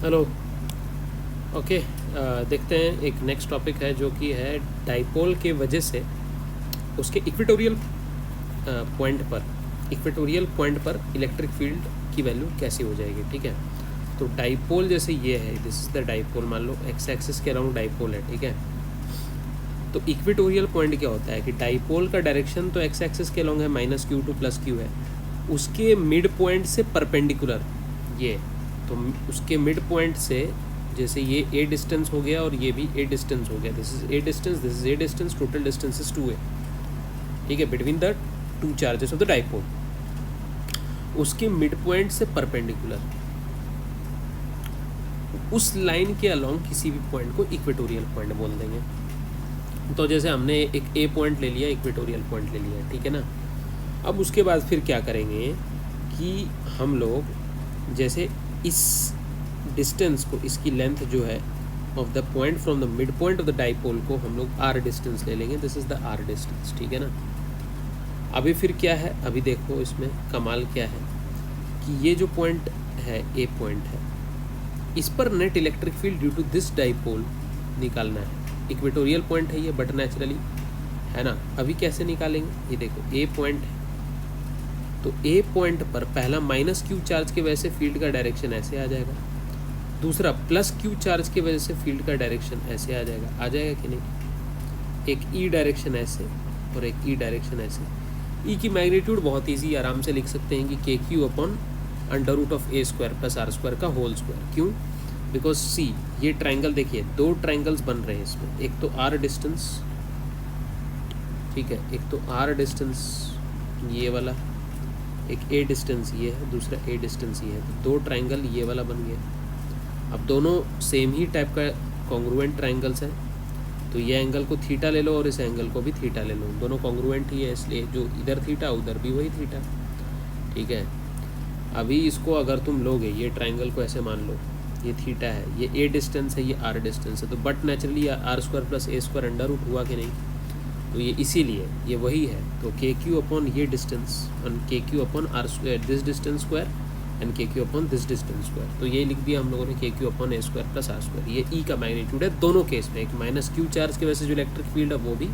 Hello. Okay, देखते हैं। एक नेक्स्ट टॉपिक है जो कि है डाइपोल के वजह से उसके इक्वेटोरियल पॉइंट पर इलेक्ट्रिक फील्ड की वैल्यू कैसी हो जाएगी। ठीक है, तो डाइपोल जैसे ये है, दिस इज द डाइपोल, मान लो एक्स एक्सिस के अराउंड डाइपोल है। ठीक है, तो इक्वेटोरियल पॉइंट क्या होता है कि डाइपोल का डायरेक्शन तो एक्स एक्सिस के अराउंड है, -q to +q है, उसके मिड पॉइंट से परपेंडिकुलर ये, तो उसके मिड पॉइंट से जैसे ये a डिस्टेंस हो गया और ये भी a डिस्टेंस हो गया, this is a distance, this is a distance, total distance is 2a। ठीक है, between the two charges of the dipole, उसके मिड पॉइंट से परपेंडिकुलर उस लाइन के अलोंग किसी भी पॉइंट को इक्वेटोरियल पॉइंट बोल देंगे। तो जैसे हमने एक a पॉइंट ले लिया, इक्वेटोरियल पॉइंट ले लिया, ठीक है ना। अब उसके बाद फिर क्या करेंगे कि हम लोग जैसे इस डिस्टेंस को, इसकी लेंथ जो है of the point from the mid point of the dipole को हम लोग r डिस्टेंस ले लेंगे, this is the r distance. ठीक है ना। अभी फिर क्या है, अभी देखो इसमें कमाल क्या है कि ये जो पॉइंट है, a पॉइंट है, इस पर net electric field due to this dipole निकालना है। इक्वेटोरियल पॉइंट है ये, बट नेचुरली है ना। अभी कैसे निकालेंगे, ये देखो a पॉइंट है, तो a पॉइंट पर पहला -q चार्ज की वजह से फील्ड का डायरेक्शन ऐसे आ जाएगा, दूसरा +q चार्ज की वजह से फील्ड का डायरेक्शन ऐसे आ जाएगा कि नहीं। एक e डायरेक्शन ऐसे और एक e डायरेक्शन ऐसे। e की मैग्नीट्यूड बहुत ईजी, आराम से लिख सकते हैं कि kq/√a² + r² का होल स्क्वायर। क्यों? बिकॉज सी, ये ट्राइंगल देखिए, दो ट्राइंगल्स बन रहे हैं इसमें, एक तो r डिस्टेंस, ठीक है, एक तो r डिस्टेंस ये वाला, एक a डिस्टेंस ये है, दूसरा a डिस्टेंस ये है, तो दो ट्राइंगल ये वाला बन गया। अब दोनों सेम ही टाइप का कॉन्ग्रुएंट ट्राइंगल्स हैं, तो ये एंगल को थीटा ले लो और इस एंगल को भी थीटा ले लो, दोनों कॉन्ग्रुएंट ही है, इसलिए जो इधर थीटा उधर भी वही थीटा। ठीक है, अभी इसको अगर तुम लोगे, ये ट्राइंगल को ऐसे मान लो, ये थीटा है, ये a डिस्टेंस है, ये r डिस्टेंस है, तो but naturally r² + a² under root हुआ कि नहीं, तो ये इसीलिए ये वही है। तो kq/ ये distance and kq/r² this distance square and kq/ this distance square, तो ये लिख दिया हम लोगों ने kq/a² + r²। ये e का मैग्नीट्यूड है दोनों केस में, एक -q चार्ज की वजह से जो इलेक्ट्रिक फील्ड है वो भी,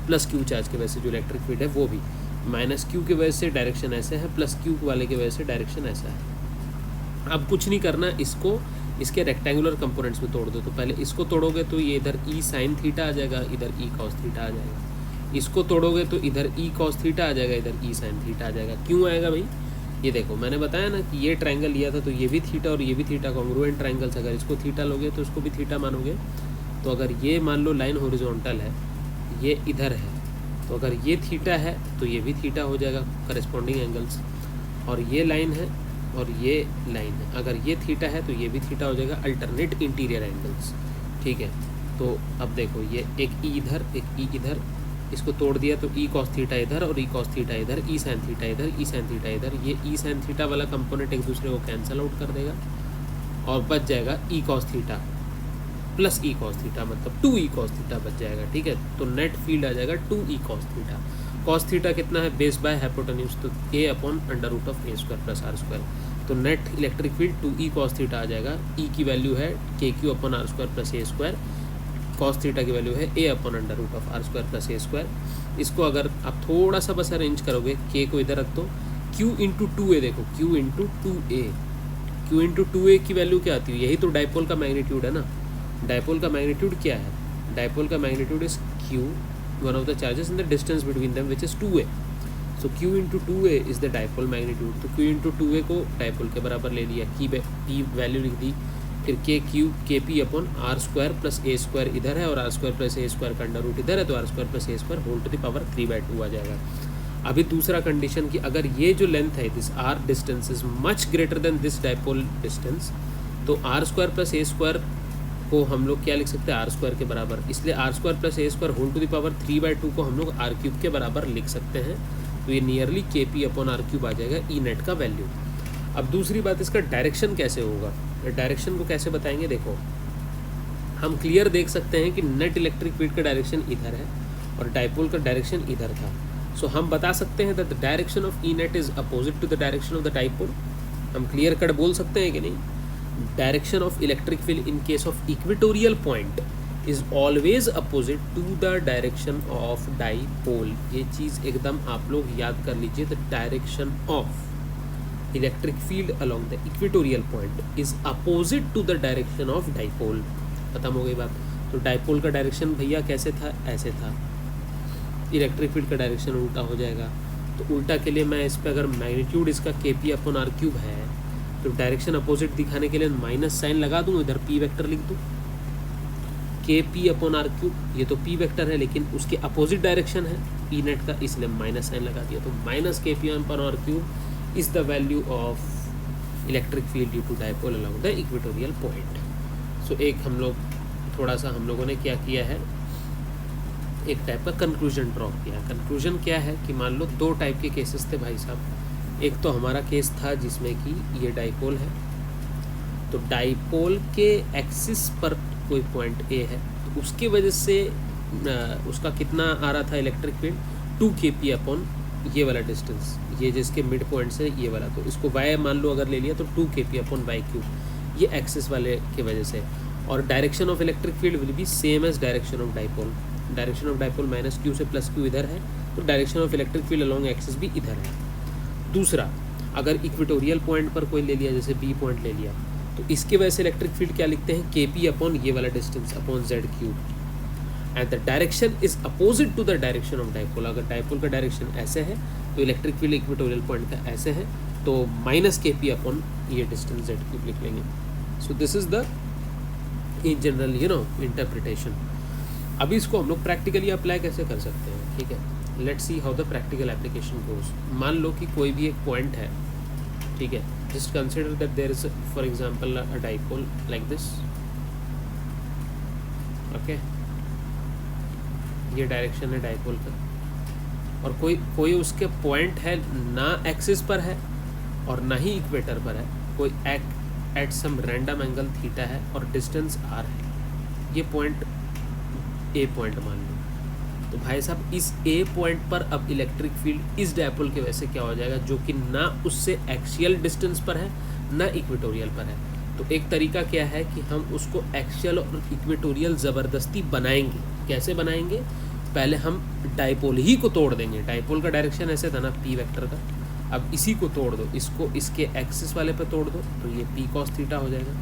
+q चार्ज की वजह से जो इलेक्ट्रिक फील्ड है वो भी। -q की वजह से डायरेक्शन ऐसे है, +q वाले की वजह से डायरेक्शन ऐसा है। अब कुछ नहीं करना, इसको इसके रेक्टेंगुलर कंपोनेंट्स में तोड़ दो। तो पहले इसको तोड़ोगे तो ये इधर e sin थीटा आ जाएगा, इधर e cos थीटा आ जाएगा। इसको तोड़ोगे तो इधर e cos थीटा आ जाएगा, इधर e sin थीटा आ जाएगा। क्यों आएगा भाई, ये देखो मैंने बताया ना कि ये ट्राइंगल लिया था तो ये भी थीटा और ये भी थीटा कॉन्ग्रुएंट ट्राइंगल्स, अगर इसको थीटा लोगे तो इसको भी थीटा मानोगे। तो अगर ये मान लो लाइन हॉरिजॉन्टल है, ये इधर है, तो अगर ये थीटा है तो ये भी थीटा हो जाएगा करस्पॉन्डिंग एंगल्स, और ये लाइन है और ये लाइन है, अगर ये थीटा है तो ये भी थीटा हो जाएगा, अल्टरनेट इंटीरियर एंगल्स। ठीक है, तो अब देखो ये एक ई इधर एक ई इधर, इसको तोड़ दिया तो e cos थीटा इधर और e cos थीटा इधर, e sin थीटा इधर, e sin थीटा इधर, ये e sin थीटा वाला कंपोनेंट एक दूसरे को कैंसिल आउट कर देगा और बच जाएगा e cos theta plus e cos theta, मतलब 2e cos थीटा बच जाएगा। ठीक है, तो नेट फील्ड आ जाएगा 2e cos theta. cos theta कितना है, बेस बाय हाइपोटेन्यूज, तो a/√a² + r²। तो net electric field 2e cos theta आ जाएगा। e की वैल्यू है kq/r² + a², cos थीटा की वैल्यू है a/√r² + a²। इसको अगर आप थोड़ा सा बस अरेंज करोगे, k को इधर रख दो, q × 2a, देखो q × 2a की वैल्यू क्या आती है, यही तो डाइपोल का मैग्नीट्यूड है ना। डाइपोल का मैग्नीट्यूड क्या है, डाइपोल का magnitude is q, one of the charges in the distance between them which is 2a। So q × 2a is the dipole magnitude. तो q × 2a को डाइपोल के बराबर ले लिया, की वैल्यू लिख दी, फिर kp/r² + a² इधर है और r² + a² का अंडर रूट इधर है, तो r² + a² whole to the power 3/2 आ जाएगा। अभी दूसरा कंडीशन कि अगर ये जो लेंथ है, this r distance is much greater than this dipole distance, तो r² + a² को हम लोग क्या लिख सकते हैं, r² के बराबर, इसलिए r² + a² whole to the power 3/2 को हम लोग r³ के बराबर लिख सकते हैं। तो ये नियरली kp/r³ आ जाएगा ई नेट का वैल्यू। अब दूसरी बात, इसका डायरेक्शन कैसे होगा, डायरेक्शन को कैसे बताएंगे, देखो हम क्लियर देख सकते हैं कि नेट इलेक्ट्रिक फील्ड का डायरेक्शन इधर है और डाइपोल का डायरेक्शन इधर था। सो हम बता सकते हैं that the direction of E net is opposite to the direction of the dipole. हम क्लियर कट बोल सकते हैं कि नहीं, direction of electric field in case of equatorial point is always opposite to the direction of dipole. ये चीज़ एकदम आप लोग याद कर लीजिए, the direction of electric field along the equatorial point is opposite to the direction of dipole. खत्म हो गई बात। तो डाईपोल का डायरेक्शन भैया कैसे था, ऐसे था, इलेक्ट्रिक फील्ड का डायरेक्शन उल्टा हो जाएगा। तो उल्टा के लिए मैं इस पर अगर मैग्नीट्यूड इसका kp/r³ है तो डायरेक्शन अपोजिट दिखाने के लिए माइनस साइन लगा दूँ, इधर p वेक्टर लिख दूँ, kp/r³। ये तो p वेक्टर है लेकिन उसके अपोजिट डायरेक्शन है p नेट का, इसलिए माइनस साइन लगा दिया। तो minus kp/r³ is the value of electric field due to dipole along the equatorial point. So एक हम लोग थोड़ा सा हम लोगों ने क्या किया है, एक टाइप का कंक्लूजन ड्रॉ किया। कंक्लूजन क्या है कि मान लो दो टाइप के केसेस थे भाई साहब। एक तो हमारा केस था जिसमें कि ये डाईपोल है, तो डाईपोल के एक्सिस पर कोई पॉइंट ए है, तो उसकी वजह से उसका कितना आ रहा था इलेक्ट्रिक फील्ड, 2 kp/ ये वाला डिस्टेंस, ये जिसके मिड पॉइंट से ये वाला, तो इसको y मान लो अगर ले लिया तो 2 kp/y³, ये एक्सिस वाले की वजह से। और direction of electric field will be same as direction of dipole. Direction of dipole -q से +q इधर है, तो direction of electric field along axis भी इधर है। दूसरा, अगर इक्वेटोरियल पॉइंट पर कोई ले लिया, जैसे बी पॉइंट ले लिया, तो इसकी वजह से इलेक्ट्रिक फील्ड क्या लिखते हैं, kp/ ये वाला distance upon z³ and the direction is opposite to the direction of dipole. अगर डाईपोल का डायरेक्शन ऐसे है तो इलेक्ट्रिक फील्ड इक्वेटोरियल पॉइंट का ऐसे है, तो -kp/ ये डिस्टेंस z³ लिख लेंगे। So this is the in general interpretation. अभी इसको हम लोग प्रैक्टिकली अप्लाई कैसे कर सकते हैं, ठीक है। Let's see how the practical application goes. मान लो कि कोई भी एक पॉइंट है, ठीक है, just consider that there is for example a dipole like this, okay, ये डायरेक्शन है डाईपोल का, और कोई उसके पॉइंट है ना एक्सिस पर है और ना ही इक्वेटर पर है, कोई at some random angle theta है और डिस्टेंस r है। ये पॉइंट ए पॉइंट मान लो, तो भाई साहब इस ए पॉइंट पर अब इलेक्ट्रिक फील्ड इस डायपोल के वजह से क्या हो जाएगा, जो कि ना उससे एक्सियल डिस्टेंस पर है ना इक्वेटोरियल पर है। तो एक तरीका क्या है कि हम उसको एक्सियल और इक्वेटोरियल ज़बरदस्ती बनाएंगे। कैसे बनाएंगे, पहले हम डायपोल ही को तोड़ देंगे। डायपोल का डायरेक्शन ऐसे था ना p वेक्टर का, अब इसी को तोड़ दो, इसको इसके एक्सिस वाले पर तोड़ दो तो ये p cos थीटा हो जाएगा,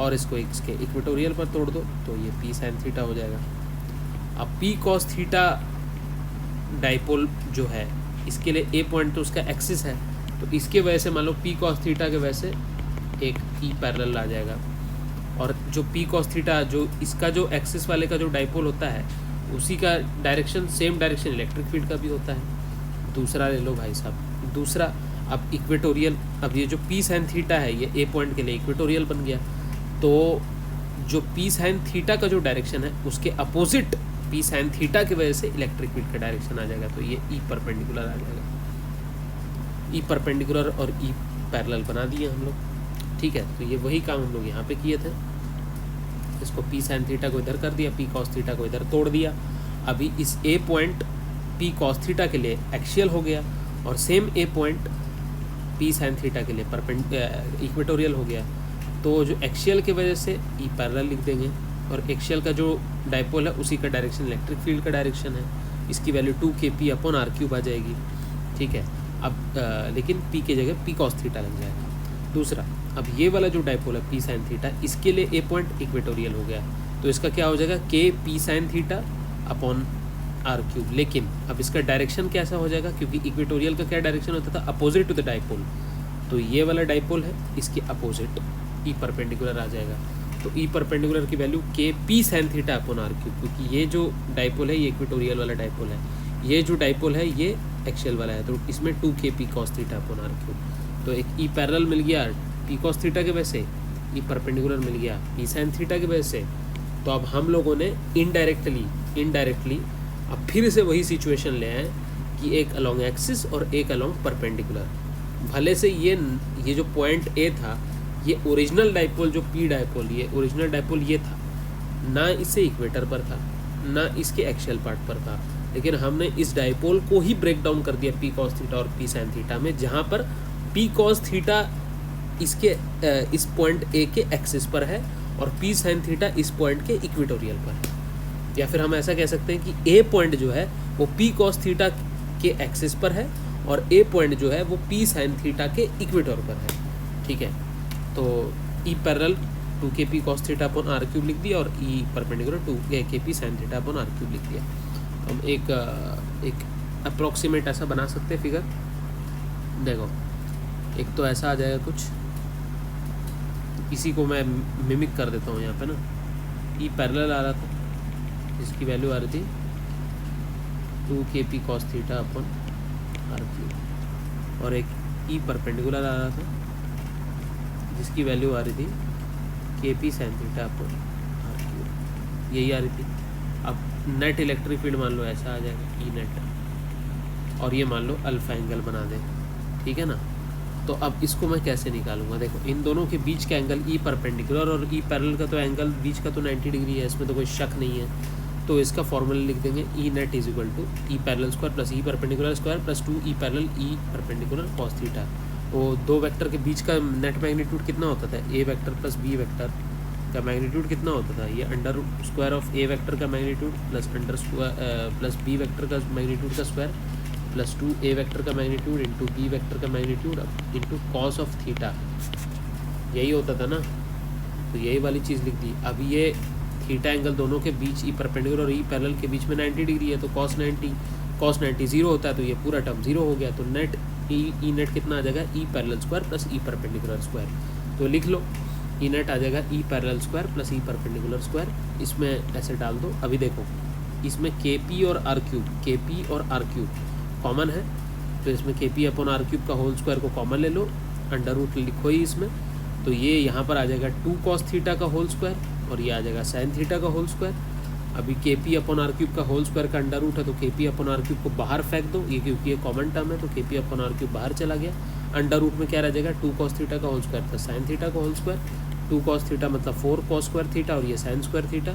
और इसको इसके इक्वेटोरियल पर तोड़ दो तो ये p sin थीटा हो जाएगा। अब p cos थीटा डायपोल जो है इसके लिए a पॉइंट तो उसका एक्सिस है, तो इसके वजह से मान लो p cos थीटा के वजह से एक e पैरेलल आ जाएगा, और जो p cos थीटा जो इसका जो एक्सिस वाले का जो डायपोल होता है उसी का direction same direction electric field का भी होता है। दूसरा ले लो भाई साहब, दूसरा अब इक्वेटोरियल, अब ये जो p sin थीटा है ये a पॉइंट के लिए इक्वेटोरियल बन गया, तो जो p sin थीटा का जो डायरेक्शन है उसके अपोजिट p sin थीटा की वजह से इलेक्ट्रिक फील्ड का डायरेक्शन आ जाएगा, तो ये e परपेंडिकुलर आ जाएगा। e परपेंडिकुलर और e पैरेलल बना दिए हम लोग, ठीक है। तो ये वही काम हम लोग यहाँ पे किए थे, इसको p sin थीटा को इधर कर दिया, p cos थीटा को इधर तोड़ दिया। अभी इस a point p cos theta के लिए एक्सियल हो गया, और same a point p sin theta के लिए इक्वेटोरियल हो गया। तो जो एक्सियल की वजह से e पैरेलल लिख देंगे, और एक्सियल का जो डायपोल है उसी का डायरेक्शन इलेक्ट्रिक फील्ड का डायरेक्शन है, इसकी वैल्यू 2 kp/r³ आ जाएगी, ठीक है। अब लेकिन p की जगह p cos थीटा लग जाएगा। दूसरा, अब ये वाला जो डायपोल है p sin थीटा, इसके लिए a पॉइंट इक्वेटोरियल हो गया, तो इसका क्या हो जाएगा kp sin theta upon r³। लेकिन अब इसका डायरेक्शन कैसा हो जाएगा, क्योंकि इक्वेटोरियल का क्या डायरेक्शन होता था, अपोजिट टू द डायपोल, तो ये वाला डायपोल है इसके अपोजिट e परपेंडिकुलर आ जाएगा। तो e परपेंडिकुलर की value kp sin theta upon r³, क्योंकि ये जो डायपोल है ये इक्वेटोरियल वाला डायपोल है, ये जो डायपोल है ये एक्सियल वाला है, तो इसमें 2 kp cos theta upon r³। तो एक e पैरेलल मिल गया p cos थीटा के वजह से, e परपेंडिकुलर मिल गया p sin थीटा की वजह से। तो अब हम लोगों ने इनडायरेक्टली अब फिर से वही सिचुएशन ले आए कि एक अलोंग एक्सिस और एक अलोंग परपेंडिकुलर। भले से ये जो पॉइंट ए था, ये ओरिजिनल डायपोल जो p डायपोल, ये ओरिजिनल डायपोल ये था, ना इससे इक्वेटर पर था ना इसके एक्सियल पार्ट पर था, लेकिन हमने इस डायपोल को ही ब्रेक डाउन कर दिया p cos थीटा और p sin थीटा में, जहाँ पर p cos थीटा इसके इस पॉइंट ए के एक्सिस पर है और पी साइन थीटा इस पॉइंट के इक्वेटोरियल पर है। या फिर हम ऐसा कह सकते हैं कि ए पॉइंट जो है वो पी कॉस थीटा के एक्सिस पर है और ए पॉइंट जो है वो पी साइन थीटा के इक्वेटर पर है। ठीक है, तो E parallel 2kp cos theta upon R cube लिख दिया और E perpendicular 2kp sine theta upon R cube लिख दिया। तो हम एक अप्रॉक्सीमेट ऐसा बना सकते हैं फिगर। देखो, एक तो ऐसा आ जाएगा कुछ, इसी को मैं मिमिक कर देता हूँ यहाँ पे ना। ई पैरेलल आ रहा था जिसकी वैल्यू आ रही थी 2kp cos theta upon R cube, और एक ई परपेंडिकुलर आ रहा था जिसकी वैल्यू आ रही थी kp sine theta upon R cube, यही आ रही थी। अब नेट इलेक्ट्रिक फील्ड मान लो ऐसा आ जाएगा ई नेट, और ये मान लो अल्फा एंगल बना दे। ठीक है ना, तो अब इसको मैं कैसे निकालूंगा? देखो, इन दोनों के बीच का एंगल ई परपेंडिकुलर और ई पैरेलल का तो एंगल बीच का तो 90 डिग्री है, इसमें तो कोई शक नहीं है। तो इसका फॉर्मूला लिख देंगे E net is equal to E parallel square plus E perpendicular square plus 2 E parallel E perpendicular cos theta. वो दो वेक्टर के बीच का नेट मैग्नीट्यूड कितना होता था? A vector plus B vector का मैग्नीट्यूड कितना होता था? ये under square of A vector का magnitude plus under square plus B vector का मैग्नीट्यूड का स्क्वायर प्लस 2 ए वेक्टर का मैग्नीट्यूड इंटू बी वेक्टर का magnitude into cos of theta, यही होता था ना। तो यही वाली चीज़ लिख दी। अब ये थीटा एंगल दोनों के बीच ई परपेंडिकुलर और ई पैरेलल के बीच में 90 डिग्री है, तो कॉस 90 जीरो होता है, तो ये पूरा टर्म जीरो हो गया। तो नेट ई नेट कितना आ जाएगा? ई parallel square plus E perpendicular square. तो लिख लो, ई नेट आ जाएगा ई parallel square plus E perpendicular square. इसमें ऐसे डाल दो। अभी देखो, इसमें के पी और आर क्यूब कॉमन है, तो इसमें के पी अपॉन आर क्यूब का होल स्क्वायर को कॉमन ले लो, अंडर रूट लिखो ही इसमें। तो ये यहाँ पर आ जाएगा 2 कॉस थीटा का होल स्क्वायर और ये आ जाएगा साइन थीटा का होल स्क्वायर। अभी के पी अपॉन आर क्यूब का होल स्क्वायर का अंडर रूट है, तो के पी अपॉन आर क्यूब को बाहर फेंक दो, ये क्योंकि ये कॉमन टर्म है, तो के पी अपॉन आर क्यूब बाहर चला गया। अंडर रूट में क्या रह जाएगा? 2 कॉस थीटा का whole square plus sine theta का होल स्क्वायर। 2 कॉस थीटा मतलब 4 कॉस स्क्वायर थीटा और ये साइन स्क्वायर थीटा।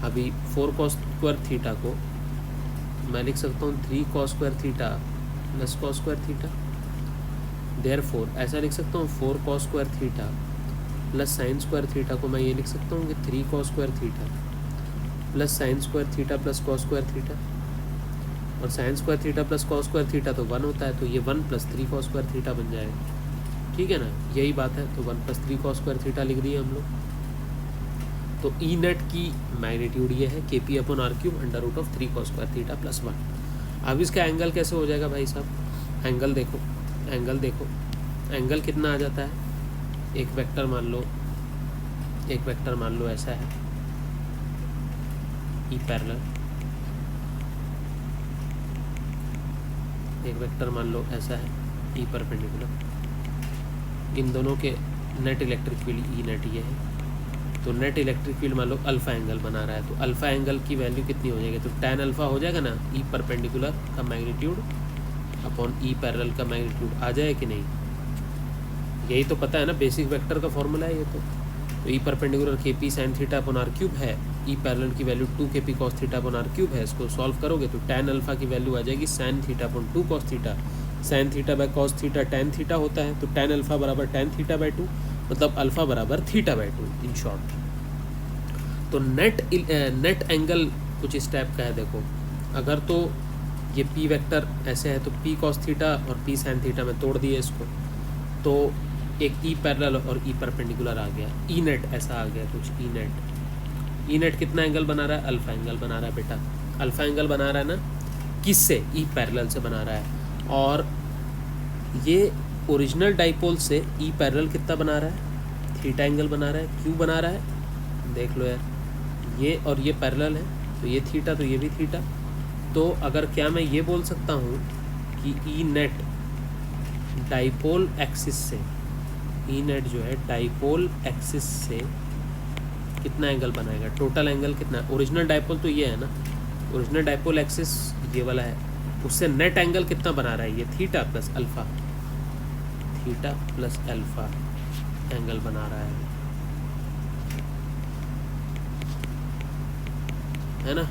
अभी 4 कॉस स्क्वायर थीटा को मैं लिख सकता हूँ 3 cos square theta plus cos square theta. Therefore ऐसा लिख सकता हूँ 4 cos square theta plus sine square theta को मैं ये लिख सकता हूँ कि 3 cos square theta plus sine square theta plus cos square theta, और sine square theta plus cos square theta तो 1 होता है, तो ये 1 प्लस 3 कॉस स्क्वायर थीटा बन जाएगा। ठीक है ना, यही बात है। तो 1 प्लस 3 कॉस स्क्वायर थीटा लिख दिए हम लोग। तो ई नेट की मैग्नीट्यूड ये है K P upon R cube under root of 3 cos square theta plus 1। अब इसका एंगल कैसे हो जाएगा भाई साहब? एंगल देखो, एंगल कितना आ जाता है? एक वेक्टर मान लो ऐसा है ई पैरेलल, एक वेक्टर मान लो ऐसा है ई परपेंडिकुलर। इन दोनों के net electric field E net ये है, तो नेट इलेक्ट्रिक फील्ड मान लो अल्फा एंगल बना रहा है, तो अल्फा एंगल की वैल्यू कितनी हो जाएगी? तो tan अल्फा हो जाएगा ना, ई परपेंडिकुलर का मैग्नीट्यूड अपॉन ई पैरेलल का मैग्नीट्यूड आ जाए कि नहीं? यही तो पता है ना, बेसिक वेक्टर का फॉर्मूला है ये तो E perpendicular K P sine theta upon R cube है, ई पैरेलल की value 2 K P cos theta upon R cube है। इसको सॉल्व करोगे तो tan अल्फा की वैल्यू आ जाएगी sine theta upon 2 cos theta. Sine theta by cos theta tan theta होता है, तो tan अल्फा बराबर tan थीटा बाय 2, मतलब अल्फा बराबर थीटा बाय 2 इन शॉर्ट। तो नेट एंगल कुछ इस टाइप का है। देखो, अगर तो ये पी वेक्टर ऐसे है तो पी कॉस थीटा और पी साइन थीटा में तोड़ दिए इसको, तो एक ई पैरेलल और ई परपेंडिकुलर आ गया। ई नेट ऐसा आ गया कुछ, ई नेट कितना एंगल बना रहा है? अल्फा एंगल बना रहा है बेटा, अल्फा एंगल बना रहा है ना, किससे? ई पैरेलल से बना रहा है। और ये ओरिजिनल डाइपोल से ई पैरेलल कितना बना रहा है? थीटा एंगल बना रहा है। क्यों बना रहा है? देख लो यार, ये और ये पैरेलल है, तो ये थीटा तो ये भी थीटा। तो अगर क्या मैं ये बोल सकता हूँ कि ई नेट डाइपोल एक्सिस से, ई नेट जो है डाइपोल एक्सिस से कितना एंगल बनाएगा? टोटल एंगल कितना है? ओरिजिनल डाइपोल तो ये है ना, ओरिजिनल डाइपोल एक्सिस ये वाला है, उससे नेट एंगल कितना बना रहा है? ये थीटा प्लस अल्फा एंगल बना रहा है ना?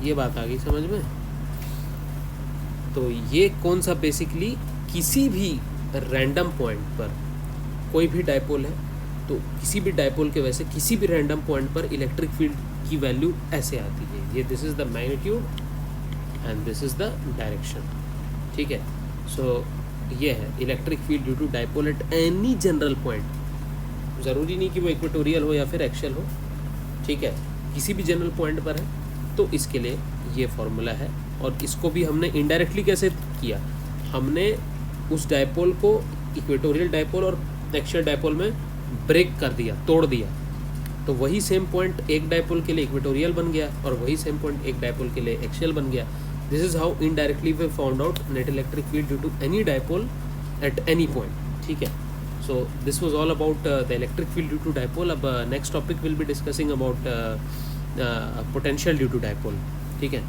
ये बात आ गई समझ में? तो ये कौन सा बेसिकली किसी भी रैंडम पॉइंट पर कोई भी डायपोल है तो किसी भी डायपोल के वजह से किसी भी रैंडम पॉइंट पर इलेक्ट्रिक फील्ड की वैल्यू ऐसे आती है, ये this is the magnitude and this is the direction, ठीक है। सो ये है electric field due to dipole at any general point, ज़रूरी नहीं कि वो इक्वेटोरियल हो या फिर एक्सियल हो, ठीक है, किसी भी जनरल पॉइंट पर है तो इसके लिए ये फॉर्मूला है। और इसको भी हमने इनडायरेक्टली कैसे किया, हमने उस डायपोल को इक्वेटोरियल डायपोल और एक्सियल डायपोल में ब्रेक कर दिया, तोड़ दिया, तो वही सेम पॉइंट एक डायपोल के लिए इक्वेटोरियल बन गया और वही सेम पॉइंट एक डायपोल के लिए एक्सियल बन गया। This is how indirectly we found out net electric field due to any dipole at any point, ठीक है। So this was all about the electric field due to dipole. अब next topic will be discussing about potential due to dipole, ठीक है।